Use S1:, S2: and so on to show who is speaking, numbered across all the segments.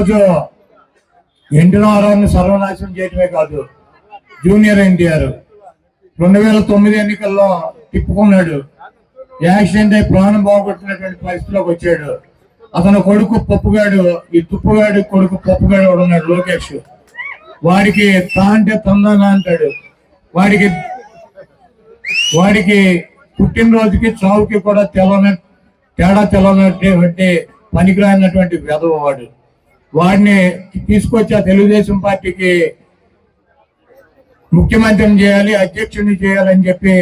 S1: ఈరోజు ఎన్టీ రామారావుని సర్వనాశనం చేయటమే కాదు, జూనియర్ ఎన్టీఆర్ 2009 ఎన్నికల్లో తిప్పుకున్నాడు. యాక్సిడెంట్ అయి ప్రాణం బాగొట్టినటువంటి పరిస్థితిలోకి వచ్చాడు. అతను కొడుకు పప్పుగాడు, ఈ తుప్పుగాడు కొడుకు పప్పుగాడు ఉన్నాడు లోకేష్. వాడికి తా అంటే తందానా అంటాడు. వాడికి పుట్టినరోజుకి చావుకి కూడా తేడా తెల్లనటువంటి పనికిరానటువంటి వెధవ వాడు. వాడిని తీసుకొచ్చి ఆ తెలుగుదేశం పార్టీకి ముఖ్యమంత్రిని చేయాలి, అధ్యక్షుడిని చేయాలని చెప్పి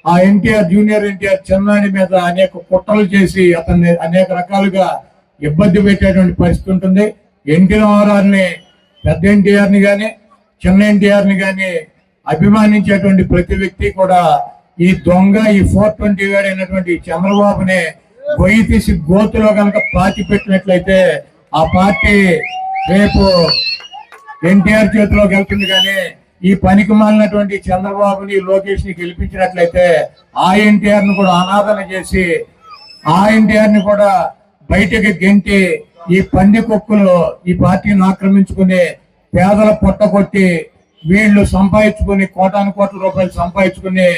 S1: ఆ ఎన్టీఆర్ జూనియర్ ఎన్టీఆర్ చిన్నాని మీద అనేక కుట్రలు చేసి అతన్ని అనేక రకాలుగా ఇబ్బంది పెట్టేటువంటి పరిస్థితి ఉంటుంది. ఎన్టీ రామారావుని, పెద్ద ఎన్టీఆర్ని కానీ చిన్న ఎన్టీఆర్ని కానీ అభిమానించేటువంటి ప్రతి వ్యక్తి కూడా ఈ దొంగ, ఈ 420 గాడు అయినటువంటి చంద్రబాబుని గొయ్యి తీసి గోతులో కనుక పాతి పెట్టినట్లయితే ఆ పార్టీ రేపు ఎన్టీఆర్ చేతిలోకి వెళ్తుంది. కానీ ఈ పనికి మాలినటువంటి చంద్రబాబుని, లోకేష్ ని గెలిపించినట్లయితే ఆ ఎన్టీఆర్ ను కూడా అనాదన చేసి ఆ ఎన్టీఆర్ ని కూడా బయటకి గెంటి ఈ పంది కుక్కలు ఈ పార్టీని ఆక్రమించుకుని పేదల పొట్టగొట్టి వీళ్ళు సంపాదించుకుని కోటాను కోట్ల రూపాయలు సంపాదించుకుని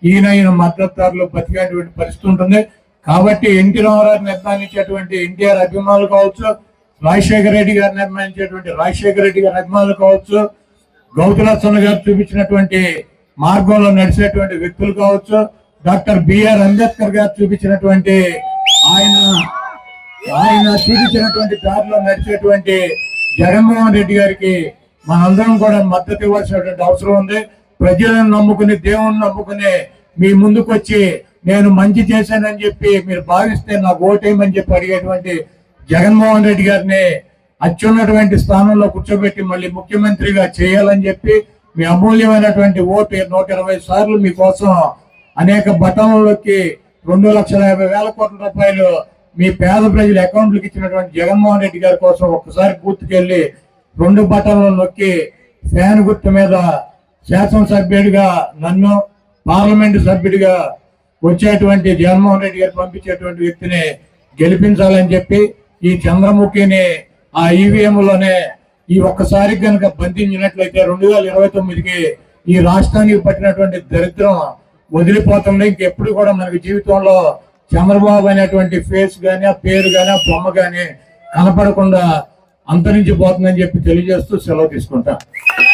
S1: ఈయన మద్దతుదారులు బతికేటువంటి పరిస్థితి ఉంటుంది. కాబట్టి ఎన్టీ రామారావు నిర్మాణించేటువంటి ఎన్టీఆర్ అభిమానులు కావచ్చు, రాజశేఖర రెడ్డి గారిని నిర్మాణించేటువంటి రాజశేఖర రెడ్డి గారి అభిమానులు కావచ్చు, గౌతులచ్చన్న గారు చూపించినటువంటి మార్గంలో నడిచేటువంటి వ్యక్తులు కావచ్చు, డాక్టర్ బిఆర్ అంబేద్కర్ గారు చూపించినటువంటి ఆయన చూపించినటువంటి దారిలో నడిచేటువంటి జగన్మోహన్ రెడ్డి గారికి మనందరం కూడా మద్దతు ఇవ్వాల్సినటువంటి అవసరం ఉంది. ప్రజలను నమ్ముకుని, దేవుణ్ణి నమ్ముకుని మీ ముందుకు వచ్చి నేను మంచి చేశానని చెప్పి మీరు భావిస్తే నాకు ఓటేయమని చెప్పి అడిగేటువంటి జగన్మోహన్ రెడ్డి గారిని అత్యున్నటువంటి స్థానంలో కూర్చోబెట్టి మళ్ళీ ముఖ్యమంత్రిగా చేయాలని చెప్పి మీ అమూల్యమైనటువంటి ఓటు 120 సార్లు మీకోసం అనేక బటన్లకి 2,50,000 కోట్ల రూపాయలు మీ పేద ప్రజల అకౌంట్లకు ఇచ్చినటువంటి జగన్మోహన్ రెడ్డి గారి కోసం ఒక్కసారి గుర్తుకెళ్ళి 2 బటన్లు నొక్కి ఫ్యాన్ గుర్తు మీద శాసనసభ్యుడిగా నన్ను, పార్లమెంటు సభ్యుడిగా వచ్చేటువంటి జగన్మోహన్ రెడ్డి గారు పంపించేటువంటి వ్యక్తిని గెలిపించాలని చెప్పి ఈ చంద్రముఖిని ఆ ఈవీఎంలోనే ఈ ఒక్కసారి కనుక బంధించినట్లయితే 2029కి ఈ రాష్ట్రానికి పట్టినటువంటి దరిద్రం వదిలిపోతుంది. ఇంకెప్పుడు కూడా మనకి జీవితంలో చంద్రబాబు అనేటువంటి ఫేస్ గానీ, ఆ పేరు గానీ, ఆ బొమ్మ గానీ కనపడకుండా అంతరించిపోతుందని చెప్పి తెలియజేస్తూ సెలవు తీసుకుంటా.